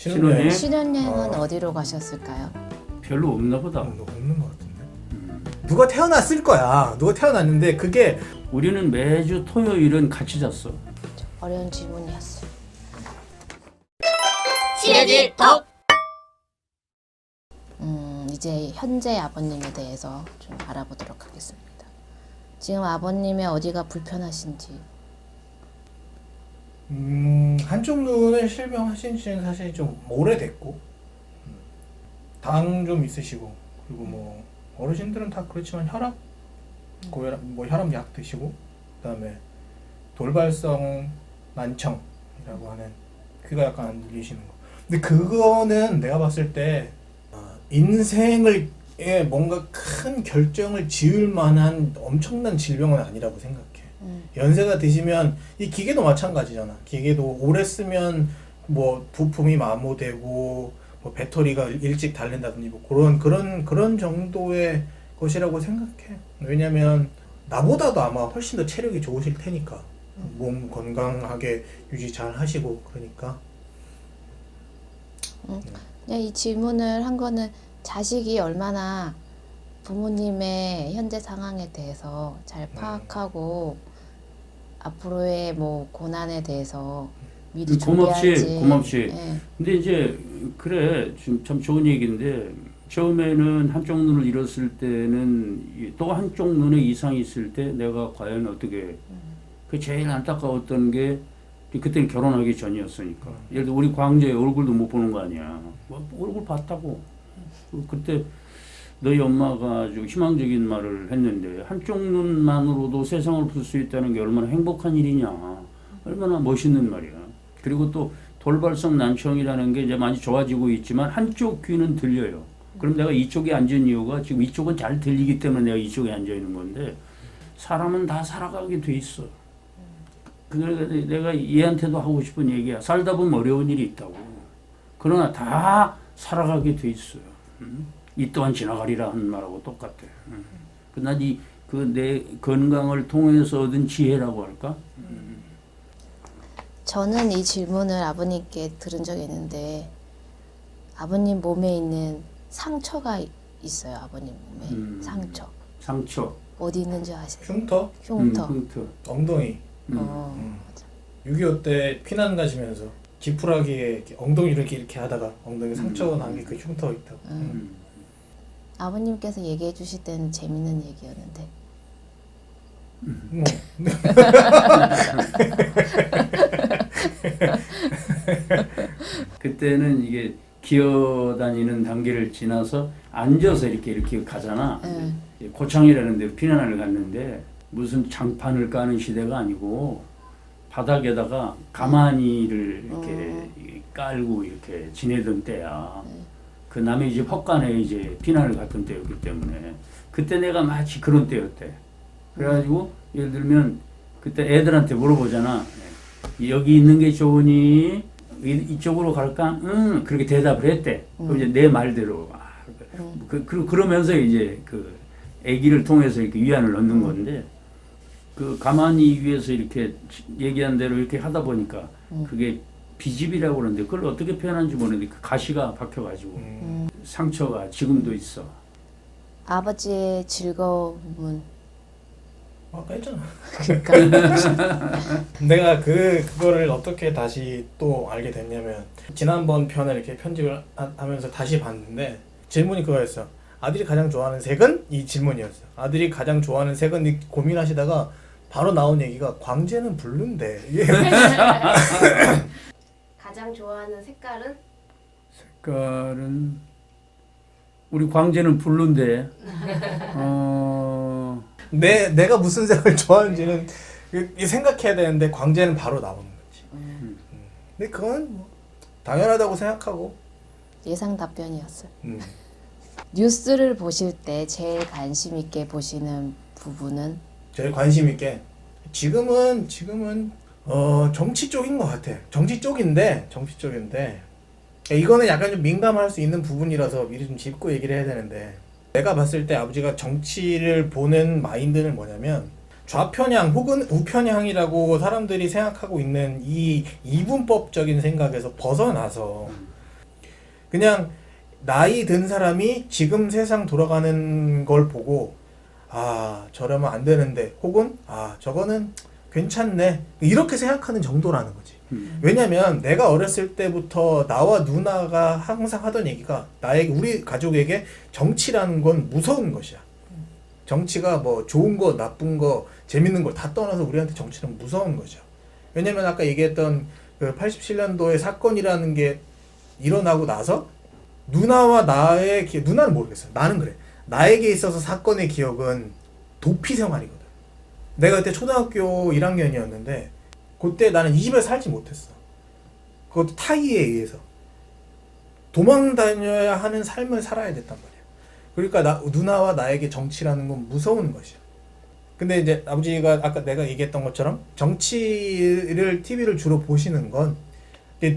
신혼여행? 신혼여행은 어디로 가셨을까요? 별로 없나 보다. 없는 것 같은데. 누가 태어났을 거야. 누가 태어났는데 그게 우리는 매주 토요일은 같이 잤어. 어려운 질문이었어요. 친해질 덕! 이제 현재 아버님에 대해서 좀 알아보도록 하겠습니다. 지금 아버님의 어디가 불편하신지. 한쪽 눈을 실명하신 지는 사실 좀 오래됐고 당 좀 있으시고 그리고 뭐 어르신들은 다 그렇지만 혈압 고혈압 뭐 혈압약 드시고 그다음에 돌발성 난청이라고 하는 귀가 약간 안 들리시는 거. 근데 그거는 내가 봤을 때 인생을 뭔가 큰 결정을 지을 만한 엄청난 질병은 아니라고 생각해. 연세가 드시면 이 기계도 마찬가지잖아. 기계도 오래 쓰면 뭐 부품이 마모되고 뭐 배터리가 일찍 닳는다든지 뭐 그런 정도의 것이라고 생각해. 왜냐면 나보다도 아마 훨씬 더 체력이 좋으실 테니까 몸 건강하게 유지 잘 하시고 그러니까. 그냥 이 질문을 한 거는 자식이 얼마나 부모님의 현재 상황에 대해서 잘 파악하고 앞으로의 뭐 고난에 대해서 미리 준비할지. 고맙지. 네. 근데 이제 그래 참 좋은 얘기인데 처음에는 한쪽 눈을 잃었을 때는 또 한쪽 눈에 이상이 있을 때 내가 과연 어떻게 그 제일 안타까웠던 게 그때는 결혼하기 전이었으니까 예를 들어 우리 광재의 얼굴도 못 보는 거 아니야. 뭐 얼굴 봤다고. 그때 너희 엄마가 아주 희망적인 말을 했는데 한쪽 눈만으로도 세상을 볼 수 있다는 게 얼마나 행복한 일이냐. 얼마나 멋있는 말이야. 그리고 또 돌발성 난청이라는 게 이제 많이 좋아지고 있지만 한쪽 귀는 들려요. 그럼 내가 이쪽에 앉은 이유가 지금 이쪽은 잘 들리기 때문에 내가 이쪽에 앉아 있는 건데 사람은 다 살아가게 돼 있어. 그러니까 내가 얘한테도 하고 싶은 얘기야. 살다 보면 어려운 일이 있다고. 그러나 다 살아가게 돼 있어요. 이 또한 지나가리라 하는 말하고 똑같아. 난 내 건강을 통해서 얻은 지혜라고 할까? 저는 이 질문을 아버님께 들은 적이 있는데 아버님 몸에 있는 상처가 있어요. 아버님 몸에 상처. 상처. 어디 있는지 아세요? 흉터, 흉터. 흉터. 엉덩이. 6.25 때 피난 가시면서 지푸라기에 이렇게 엉덩이를 이렇게 하다가 엉덩이 상처가 난 게 그 흉터 있다고. 아버님께서 얘기해 주실 때는 재밌는 얘기였는데 뭐. 그때는 이게 기어다니는 단계를 지나서 앉아서 이렇게 가잖아. 고창이라는 데로 피난을 갔는데 무슨 장판을 까는 시대가 아니고 바닥에다가 가마니를 이렇게 깔고 이렇게 지내던 때야. 그 남의 집 헛간에 이제 피난을 갔던 때였기 때문에 그때 내가 마치 그런 때였대. 그래가지고 예를 들면 그때 애들한테 물어보잖아. 여기 있는 게 좋으니 이쪽으로 갈까? 응. 그렇게 대답을 했대. 그럼 이제 내 말대로 그러면서 이제 그 아기를 통해서 이렇게 위안을 얻는 건데 그 가만히 위에서 이렇게 얘기한 대로 이렇게 하다 보니까 그게 비집이라고 그러는데 그걸 어떻게 표현하는지 모르는데 그 가시가 박혀가지고 상처가 지금도 있어. 아버지의 즐거움은 아까 했잖아. 그러니까 내가 그거를 어떻게 다시 또 알게 됐냐면 지난번 편을 이렇게 편집을 하면서 다시 봤는데 질문이 그거였어. 아들이 가장 좋아하는 색은? 이 질문이었어. 아들이 가장 좋아하는 색은? 이 고민하시다가 바로 나온 얘기가 광재는 블루인데. 가장 좋아하는 색깔은? 색깔은 우리 광재는 블루인데 내가 무슨 색을 좋아하는지는 생각해야 되는데 광재는 바로 나오는 거지. 근데 그건 뭐 당연하다고 생각하고. 예상 답변이었어요. 뉴스를 보실 때 제일 관심 있게 보시는 부분은? 제일 관심 있게 지금은 정치 쪽인 것 같아. 정치 쪽인데 이거는 약간 좀 민감할 수 있는 부분이라서 미리 좀 짚고 얘기를 해야 되는데 내가 봤을 때 아버지가 정치를 보는 마인드는 뭐냐면 좌편향 혹은 우편향이라고 사람들이 생각하고 있는 이 이분법적인 생각에서 벗어나서 그냥 나이 든 사람이 지금 세상 돌아가는 걸 보고 아 저러면 안 되는데 혹은 아 저거는 괜찮네 이렇게 생각하는 정도라는 거지. 왜냐면 내가 어렸을 때부터 나와 누나가 항상 하던 얘기가 우리 가족에게 정치라는 건 무서운 것이야. 정치가 뭐 좋은 거 나쁜 거 재밌는 걸 다 떠나서 우리한테 정치는 무서운 거죠. 왜냐면 아까 얘기했던 그 87년도의 사건이라는 게 일어나고 나서 누나와 나의 누나는 모르겠어요. 나는 그래. 나에게 있어서 사건의 기억은 도피 생활이거든. 내가 그때 초등학교 1학년이었는데 그때 나는 이 집에 살지 못했어. 그것도 타이에 의해서 도망 다녀야 하는 삶을 살아야 됐단 말이야. 그러니까 누나와 나에게 정치라는 건 무서운 것이야. 근데 이제 아버지가 아까 내가 얘기했던 것처럼 정치를 TV를 주로 보시는 건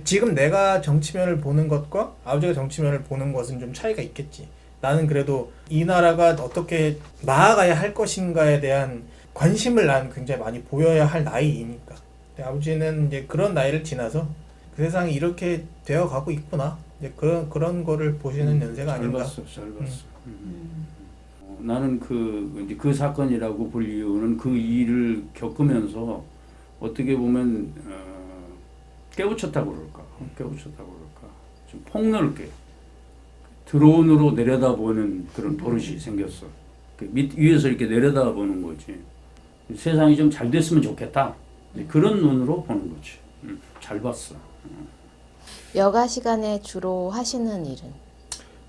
지금 내가 정치면을 보는 것과 아버지가 정치면을 보는 것은 좀 차이가 있겠지. 나는 그래도 이 나라가 어떻게 나아가야 할 것인가에 대한 관심을 난 굉장히 많이 보여야 할 나이이니까. 근데 아버지는 이제 그런 나이를 지나서 그 세상이 이렇게 되어 가고 있구나. 이제 그런 거를 보시는 연세가 아닌가. 잘 봤어. 나는 그 사건이라고 볼 이유는 그 일을 겪으면서 어떻게 보면 깨우쳤다고 그럴까 좀 폭넓게 드론으로 내려다보는 그런 버릇이 생겼어. 그 위에서 이렇게 내려다보는 거지. 세상이 좀 잘 됐으면 좋겠다. 그런 눈으로 보는 거지. 잘 봤어. 여가 시간에 주로 하시는 일은?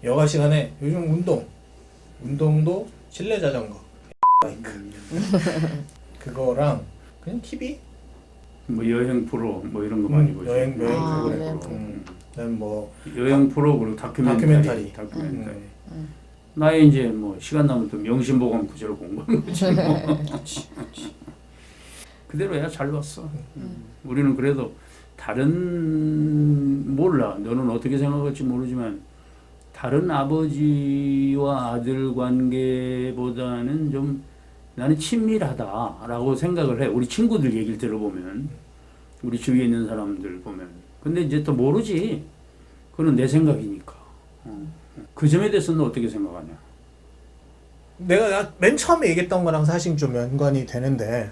여가 시간에 요즘 운동도 실내 자전거, 바이크 그거랑 그냥 TV 뭐 여행 프로 뭐 이런 거 많이 보지. 여행 여행 프로. 그다음 뭐 여행 프로 그리고 다큐멘터리. 나의 이제 뭐 시간 나면 또 명심보감 구제로 공부하는 거지. 그대로야 잘 봤어. 우리는 그래도 몰라. 너는 어떻게 생각할지 모르지만 다른 아버지와 아들 관계보다는 좀 나는 친밀하다라고 생각을 해. 우리 친구들 얘기를 들어보면, 우리 주위에 있는 사람들 보면. 근데 이제 또 모르지. 그건 내 생각이니까. 그 점에 대해서는 어떻게 생각하냐? 내가 맨 처음에 얘기했던 거랑 사실 좀 연관이 되는데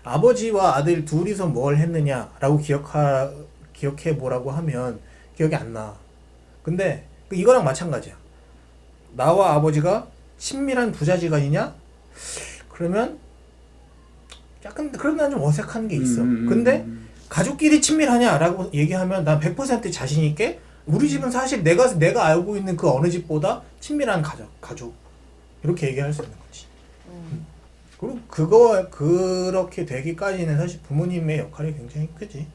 아버지와 아들 둘이서 뭘 했느냐라고 기억해 보라고 하면 기억이 안 나. 근데 이거랑 마찬가지야. 나와 아버지가 친밀한 부자지간이냐? 그러면 약간 그런 난 좀 어색한 게 있어. 근데 가족끼리 친밀하냐라고 얘기하면 난 100% 자신 있게 우리 집은 사실 내가 알고 있는 그 어느 집보다 친밀한 가족 이렇게 얘기할 수 있는 거지. 그리고 그렇게 되기까지는 사실 부모님의 역할이 굉장히 크지.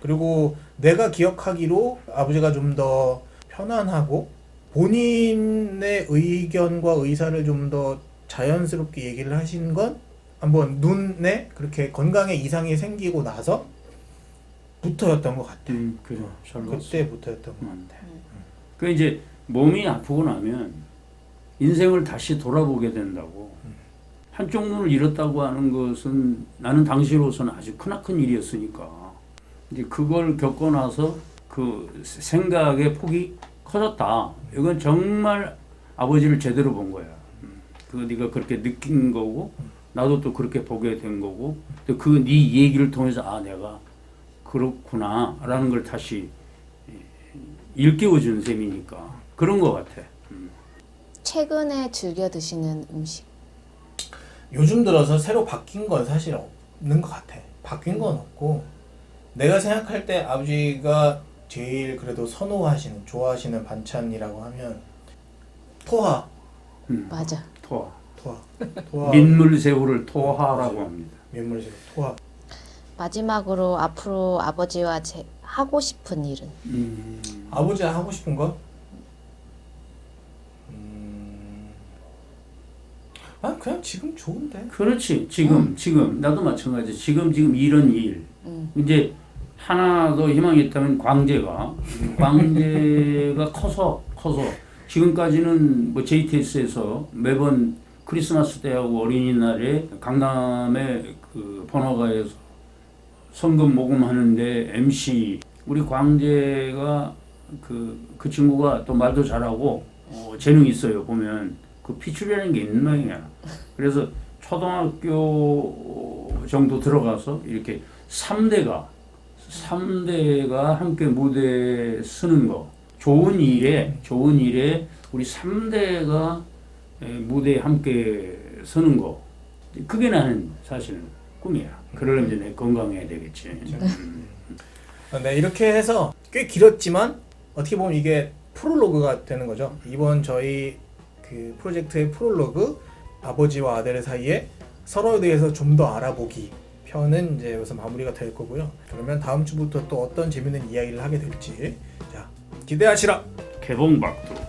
그리고 내가 기억하기로 아버지가 좀 더 편안하고 본인의 의견과 의사를 좀 더 자연스럽게 얘기를 하신 건 한번 눈에 그렇게 건강에 이상이 생기고 나서 부터였던 것 같아. 그래, 잘 봤어. 그때부터였던 것 같아. 그 이제 몸이 아프고 나면 인생을 다시 돌아보게 된다고. 한쪽 눈을 잃었다고 하는 것은 나는 당시로서는 아주 크나큰 일이었으니까. 이제 그걸 겪고 나서 그 생각의 폭이 커졌다. 이건 정말 아버지를 제대로 본 거야. 네가 그렇게 느낀 거고, 나도 또 그렇게 보게 된 거고, 또 네 얘기를 통해서 내가 그렇구나라는 걸 다시 일깨워주는 셈이니까 그런 것 같아. 최근에 즐겨 드시는 음식? 요즘 들어서 새로 바뀐 건 사실 없는 것 같아. 바뀐 건 없고 내가 생각할 때 아버지가 제일 그래도 좋아하시는 반찬이라고 하면 토하. 맞아. 토하. 토하. 민물새우를 토하라고 합니다. 민물새우 토하. 마지막으로 앞으로 아버지와 하고 싶은 일은? 아버지가 하고 싶은 거? 그냥 지금 좋은데. 그렇지. 지금 나도 마찬가지. 지금 이런 일. 이제 하나 더 희망이 있다면 광재가 커서 지금까지는 뭐 JTS에서 매번 크리스마스 때하고 어린이날에 강남의 그 번화가에서 성금 모금하는데 MC 우리 광재가 그 친구가 또 말도 잘하고 재능이 있어요. 보면 그 피출이라는 게 있는 모양이야. 그래서 초등학교 정도 들어가서 이렇게 3대가 함께 무대 서는 거 좋은 일에 우리 3대가 무대에 함께 서는 거 그게 나는 사실은 꿈이야. 그러려면 이제 내가 건강해야 되겠지. 네, 이렇게 해서 꽤 길었지만 어떻게 보면 이게 프롤로그가 되는 거죠. 이번 저희 그 프로젝트의 프롤로그 아버지와 아들 사이에 서로에 대해서 좀 더 알아보기 편은 이제 여기서 마무리가 될 거고요. 그러면 다음 주부터 또 어떤 재밌는 이야기를 하게 될지 자 기대하시라. 개봉박두.